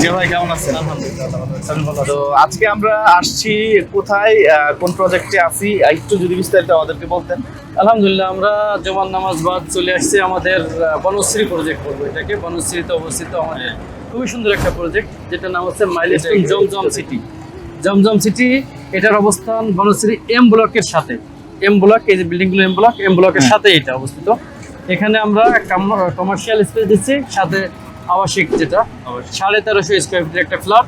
জি ভাই, কেমন আছেন? তো আজকে আমরা আসছি কোথায়, কোন প্রজেক্টে আছি, একটু যদি বিস্তারিত আমাদেরকে বলতেন। আলহামদুলিল্লাহ, আমরা জমান নামাজ বাদ চলে আসছি আমাদের বনশ্রী প্রজেক্ট করবো। এটাকে বনশ্রীতে অবস্থিত আমাদের খুবই সুন্দর একটা প্রজেক্ট, যেটার নাম হচ্ছে মাইলস্টোন জমজম সিটি। জমজম সিটি, এটার অবস্থান বনশ্রী এম ব্লকের সাথে। এম ব্লক, এই যে বিল্ডিংগুলো এম ব্লকের সাথে এটা অবস্থিত। এখানে আমরা কমার্শিয়াল স্পেস দিচ্ছি, সাথে আবাসিক, যেটা 1350 স্কোয়ার ফিটের একটা ফ্ল্যাট,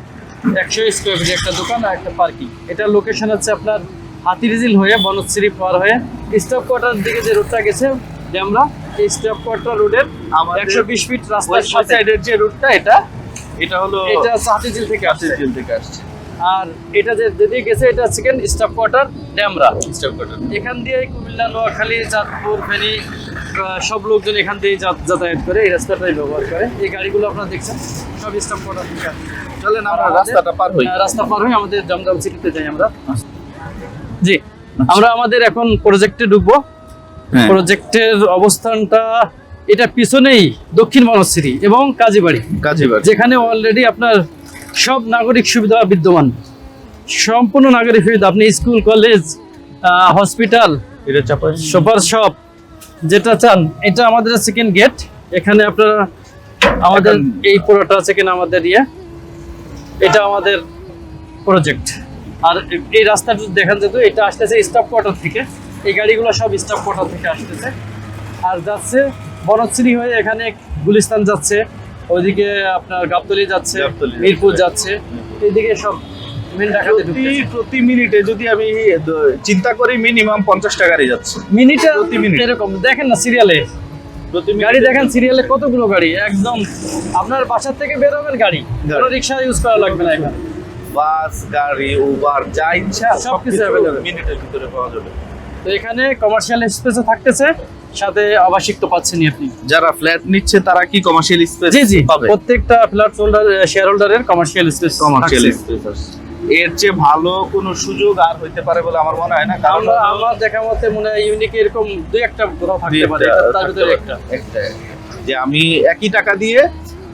100 স্কোয়ার ফিটের একটা দোকান আর একটা পার্কিং। এটার লোকেশন হচ্ছে আপনার হাতিরঝিল হয়ে বনশ্রী পার হয়ে স্টপ কোয়ার্টার দিকে যে রোডটা গেছে আমরা, এই স্টপ কোয়ার্টার রোডের 120 ফিট রাস্তার সাইডের যে রুটটা, এটা হলো এটা হাতিরঝিল থেকে আসছে। হাতিরঝিল থেকে আসছে। আর এটা যেদিকে গেছে এটা second stop quarter Demra. Stop quarter এখান দিয়ে কুমিল্লা, নোয়াখালী, চাঁদপুর, ফেনী সব লোকজন এখান দিয়ে যাতায়াত করে, এই রাস্তাটাই ব্যবহার করে। এই গাড়িগুলো আপনারা দেখছেন সব স্টপ কোয়ার্টার থেকে আসছে। চলেন আমরা রাস্তাটা পার হই। রাস্তা পার হয়ে আমাদের জমজম সিটিতে যাই আমরা। জি, আমরা আমাদের এখন প্রজেক্টে ঢুকবো। প্রজেক্টের অবস্থানটা এটা পিছনেই দক্ষিণ বনশ্রী এবং কাজীবাড়ি, যেখানে অলরেডি আপনার সব নাগরিক সুবিধা বিদ্যমান। সম্পূর্ণ নাগরিক সুবিধা, আপনি school, college, hospital, super shop যেটা চান, এটা আমাদের সেকেন্ড গেট। এখানে আপনারা আমাদের এই পুরোটা সেকেন্ড আমাদের এটা আমাদের প্রজেক্ট। আর এই রাস্তাটা দেখেন, যেহেতু এটা আসতেছে স্টাফ কোয়ার্টার থেকে, এই গাড়িগুলো সব স্টাফ কোয়ার্টার থেকে আসতেছে আর যাচ্ছে বনশ্রী হয়ে, এখানে গুলিস্তান যাচ্ছে, ওইদিকে আপনার গাবতলী যাচ্ছে, মিরপুর যাচ্ছে, এইদিকে সব প্রতি মিনিটে যদি আমি চিন্তা করি মিনিমাম 50 টাকারই যাচ্ছে মিনিটে এরকম। দেখেন না সিরিয়ালে গাড়ি, দেখেন সিরিয়ালে কতগুলো গাড়ি, একদম আপনার বাসা থেকে বের হবেন গাড়ি, কোনো রিক্সা ইউজ করা লাগবে না। এখানে বাস, গাড়ি, উবার যা ইচ্ছা সবকিছু অ্যাভেলেবল মিনিটের ভিতরে পাওয়া যাবে। তো এখানে কমার্শিয়াল স্পেসও থাকতেছে, সাথে আবাসিক তো পাচ্ছেনই আপনি। যারা ফ্ল্যাট নিচ্ছে তারা কি কমার্শিয়াল স্পেস পাবে? প্রত্যেকটা ফ্ল্যাট হোল্ডার, শেয়ার হোল্ডারের কমার্শিয়াল স্পেস এর চেয়ে ভালো কোনো সুযোগ আর হইতে পারে বলে আমার মনে হয় না। কারণ আমার দেখা মতে মনে হয় ইউনিক এরকম দুই একটা কোথাও থাকতে পারে, তার ভিতরে একটা যে আমি একই টাকা দিয়ে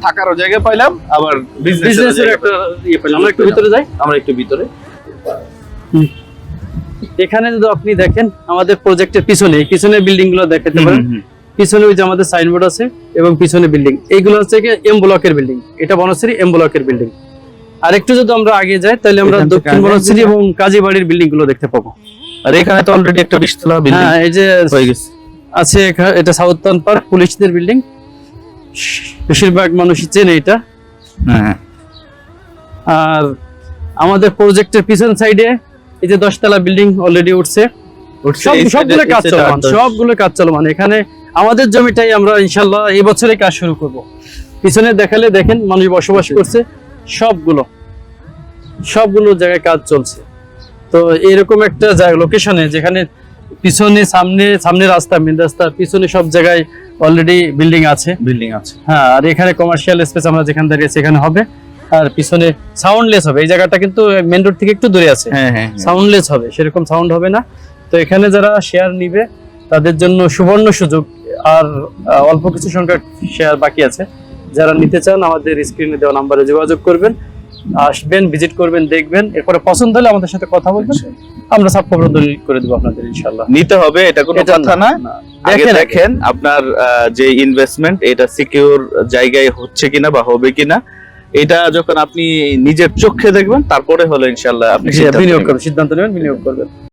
থাকারও জায়গা পাইলাম, আবার বিজনেসের একটা পেলাম। আমরা একটু ভিতরে যাই, আমরা একটু ভিতরে। এখানে যদি আপনি দেখেন আমাদের প্রজেক্টের পিছনে বিল্ডিং গুলো দেখাতে পারেন। পিছনে ওই যে আমাদের সাইনবোর্ড আছে এবং পিছনে বিল্ডিং, এইগুলো হচ্ছে এম ব্লকের বিল্ডিং। এটা বনশ্রী এম ব্লকের বিল্ডিং। আর একটু যদি আমরা আগে যাই তাহলে আমরা দক্ষিণ বনশ্রী এবং কাজীবাড়ির বিল্ডিং গুলো দেখতে পাবো। আর এখানে তো অলরেডি একটা 20 তলা বিল্ডিং এই যে হয়ে গেছে আছে। এটা সাউথ টাউন পার্ক পুলিশদের বিল্ডিং, বেশিরভাগ মানুষই চেনে এটা। আর আমাদের প্রজেক্টের পিছন সাইডে এই যে 10 তলা বিল্ডিং অলরেডি উঠছে, সবগুলো কাজ চলমান। এখানে আমাদের জমিটাই আমরা ইনশাল্লাহ এই বছরে কাজ শুরু করব। পিছনে দেখালে দেখেন মানুষ বসবাস করছে, সবগুলো জায়গায় কাজ চলছে। তো এরকম একটা জায়গা লোকেশনে, যেখানে পিছনে সামনে রাস্তা, মেন রাস্তা, পিছনে সব জায়গায় অলরেডি বিল্ডিং আছে। হ্যাঁ, আর এখানে কমার্শিয়াল স্পেস আমরা যেখানে দাঁড়িয়েছি এখানে হবে। আর পিছনে সাউন্ডলেস হবে। এই জায়গাটা কিন্তু মেন রোড থেকে একটু দূরে আছে, সাউন্ডলেস হবে, সেরকম সাউন্ড হবে না। তো এখানে যারা শেয়ার নিবে তাদের জন্য সুবর্ণ সুযোগ। আর অল্প কিছু সংখ্যক শেয়ার বাকি আছে। যারা নিতে চান আমাদের স্ক্রিনে দেওয়া নাম্বারে যোগাযোগ করবেন, আসবেন, ভিজিট করবেন, দেখবেন, এরপরে পছন্দ হলে আমাদের সাথে কথা বলবেন, আমরা সব খবর দলিল করে দেবো আপনাদের ইনশাআল্লাহ। নিতে হবে এটা কোনো কথা না। আগে দেখেন আপনার যে ইনভেস্টমেন্ট, এটা সিকিউর জায়গায় হচ্ছে কিনা বা হবে কিনা, এটা যখন আপনি নিজের চোখে দেখবেন তারপরে হলো ইনশাআল্লাহ আপনি সিদ্ধান্ত নেবেন, বিনিয়োগ করবেন।